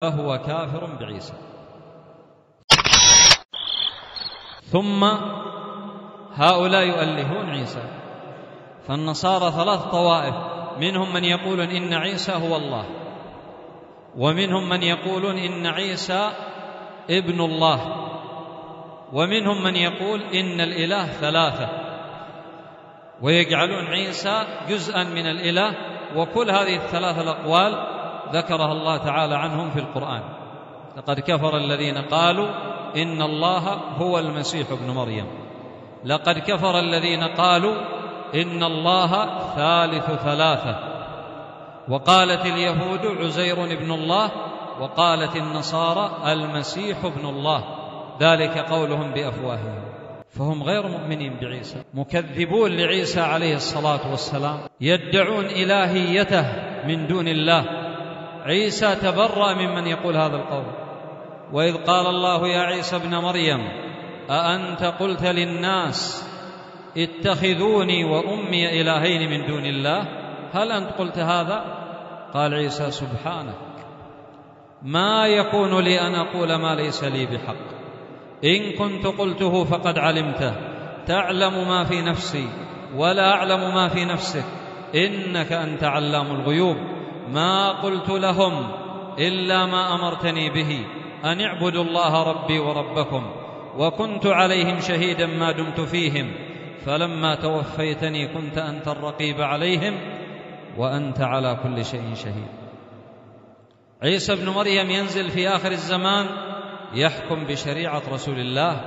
فهو كافر بعيسى. ثم هؤلاء يؤلهون عيسى، فالنصارى 3 طوائف، منهم من يقول إن عيسى هو الله، ومنهم من يقولون إن عيسى ابن الله، ومنهم من يقول إن الإله 3، ويجعلون عيسى جزءا من الإله. وكل هذه ال3 الأقوال ذكرها الله تعالى عنهم في القرآن. لقد كفر الذين قالوا إن الله هو المسيح ابن مريم، لقد كفر الذين قالوا إن الله ثالث 3، وقالت اليهود عزير ابن الله، وقالت النصارى المسيح ابن الله، ذلك قولهم بأفواههم. فهم غير مؤمنين بعيسى، مكذبون لعيسى عليه الصلاة والسلام، يدعون إلهيته من دون الله. عيسى تبرأ ممن يقول هذا القول. وإذ قال الله يا عيسى ابن مريم أأنت قلت للناس اتخذوني وأمي إلهين من دون الله، هل أنت قلت هذا؟ قال عيسى سبحانك ما يكون لي أن أقول ما ليس لي بحق، إن كنت قلته فقد علمته، تعلم ما في نفسي ولا أعلم ما في نفسك، إنك أنت علام الغيوب. ما قلت لهم إلا ما أمرتني به، أن اعبدوا الله ربي وربكم، وكنت عليهم شهيدا ما دمت فيهم، فلما توفيتني كنت أنت الرقيب عليهم وأنت على كل شيء شهيد. عيسى ابن مريم ينزل في آخر الزمان يحكم بشريعة رسول الله،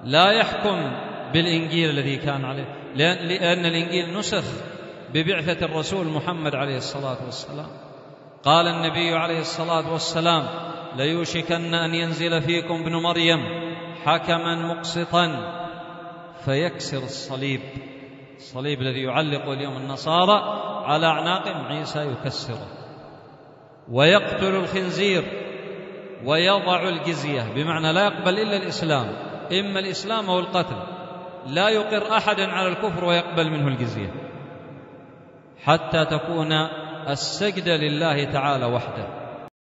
لا يحكم بالإنجيل الذي كان عليه، لأن الإنجيل نسخ ببعثة الرسول محمد عليه الصلاة والسلام. قال النبي عليه الصلاة والسلام ليوشكن أن ينزل فيكم ابن مريم حكما مقسطا فيكسر الصليب الذي يعلق اليوم النصارى على أعناقهم، عيسى يكسره، ويقتل الخنزير ويضع الجزية، بمعنى لا يقبل إلا الإسلام، إما الإسلام أو القتل، لا يقر أحدا على الكفر ويقبل منه الجزية، حتى تكون السجدة لله تعالى وحده.